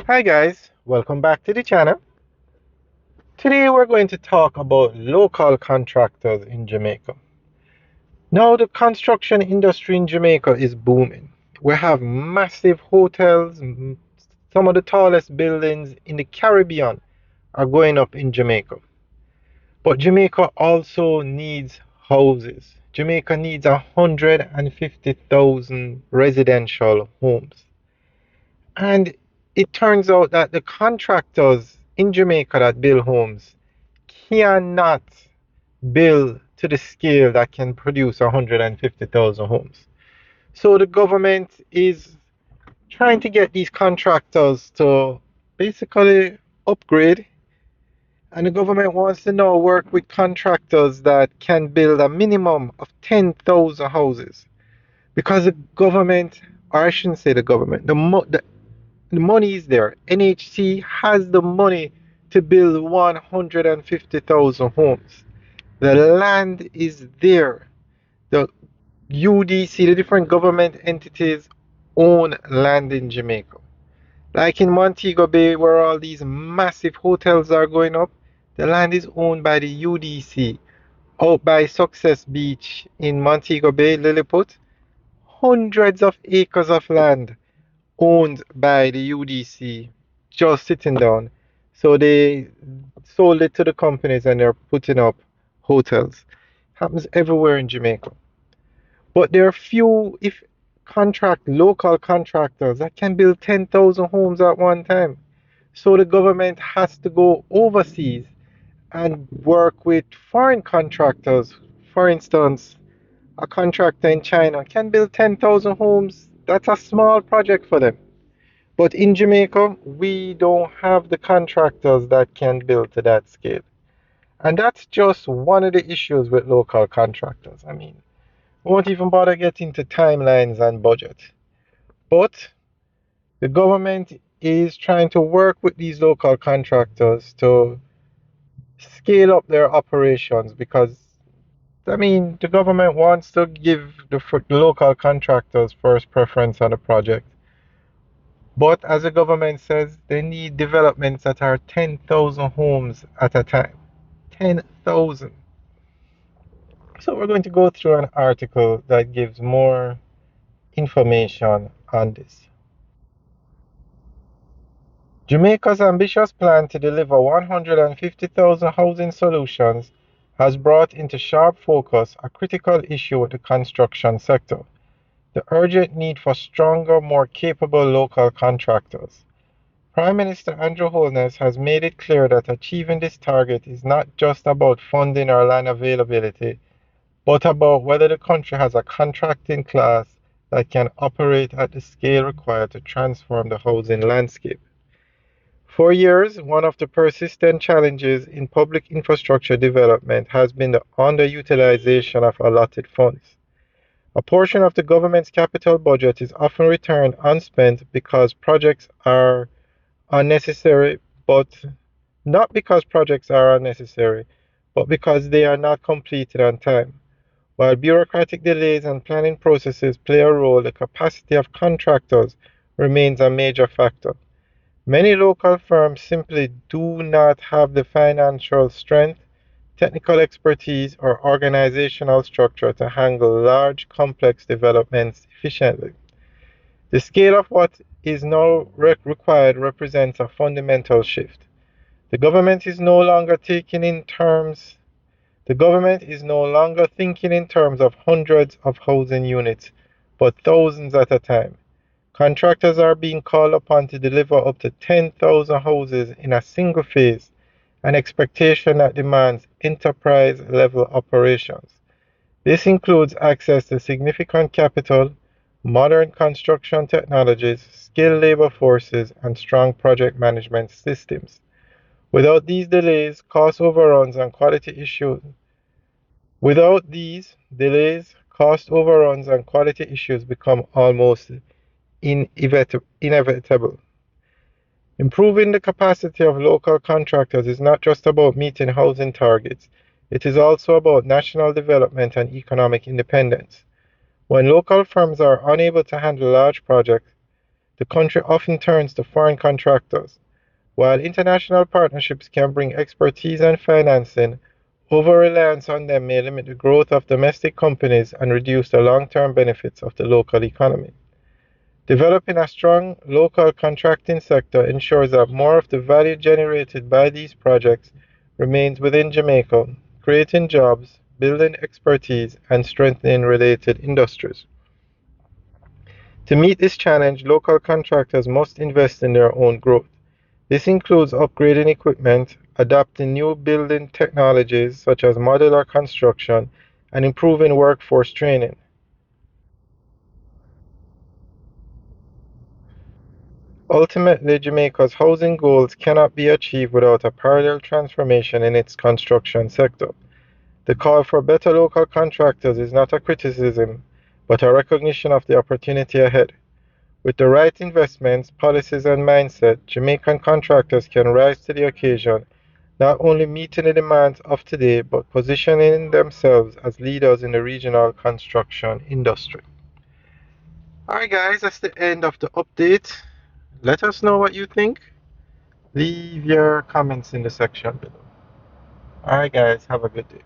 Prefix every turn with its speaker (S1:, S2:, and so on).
S1: Hi guys, welcome back to the channel. Today we're going to talk about local contractors in Jamaica. Now the construction industry in Jamaica is booming. We have massive hotels, some of the tallest buildings in the Caribbean are going up in Jamaica. But Jamaica also needs houses. Jamaica needs 150,000 residential homes. And it turns out that the contractors in Jamaica that build homes cannot build to the scale that can produce 150,000 homes. So the government is trying to get these contractors to basically upgrade, and the government wants to now work with contractors that can build a minimum of 10,000 houses. Because the government, or I shouldn't say the government, the money is there. NHC has the money to build 150,000 homes. The land is there. The UDC, the different government entities, own land in Jamaica. Like in Montego Bay, where all these massive hotels are going up, the land is owned by the UDC. Out by Success Beach in Montego Bay, Lilliput, hundreds of acres of land owned by the UDC just sitting down. So they sold it to the companies and they're putting up hotels. Happens everywhere in Jamaica. But there are few, if local contractors that can build 10,000 homes at one time. So the government has to go overseas and work with foreign contractors. For instance, a contractor in China can build 10,000 homes. That's a small project for them. But in Jamaica, we don't have the contractors that can build to that scale. And that's just one of the issues with local contractors. I mean, we won't even bother getting to timelines and budget. But the government is trying to work with these local contractors to scale up their operations because, I mean, the government wants to give the local contractors first preference on the project. But as the government says, they need developments that are 10,000 homes at a time. 10,000. So we're going to go through an article that gives more information on this. Jamaica's ambitious plan to deliver 150,000 housing solutions has brought into sharp focus a critical issue with the construction sector: the urgent need for stronger, more capable local contractors. Prime Minister Andrew Holness has made it clear that achieving this target is not just about funding or land availability, but about whether the country has a contracting class that can operate at the scale required to transform the housing landscape. For years, one of the persistent challenges in public infrastructure development has been the underutilization of allotted funds. A portion of the government's capital budget is often returned unspent because projects are unnecessary, but not because projects are unnecessary, but because they are not completed on time. While bureaucratic delays and planning processes play a role, the capacity of contractors remains a major factor. Many local firms simply do not have the financial strength, technical expertise, or organizational structure to handle large, complex developments efficiently. The scale of what is now required represents a fundamental shift. The government is no longer thinking in terms of hundreds of housing units, but thousands at a time. Contractors are being called upon to deliver up to 10,000 houses in a single phase, an expectation that demands enterprise-level operations. This includes access to significant capital, modern construction technologies, skilled labor forces, and strong project management systems. Without these delays, cost overruns and quality issues Without these delays, cost overruns and quality issues become almost inevitable. Improving the capacity of local contractors is not just about meeting housing targets, it is also about national development and economic independence. When local firms are unable to handle large projects, the country often turns to foreign contractors. While international partnerships can bring expertise and financing, over-reliance on them may limit the growth of domestic companies and reduce the long-term benefits of the local economy. Developing a strong local contracting sector ensures that more of the value generated by these projects remains within Jamaica, creating jobs, building expertise, and strengthening related industries. To meet this challenge, local contractors must invest in their own growth. This includes upgrading equipment, adopting new building technologies such as modular construction, and improving workforce training. Ultimately, Jamaica's housing goals cannot be achieved without a parallel transformation in its construction sector. The call for better local contractors is not a criticism, but a recognition of the opportunity ahead. With the right investments, policies, and mindset, Jamaican contractors can rise to the occasion, not only meeting the demands of today, but positioning themselves as leaders in the regional construction industry. Alright, guys, that's the end of the update. Let us know what you think. Leave your comments in the section below. Alright, guys, have a good day.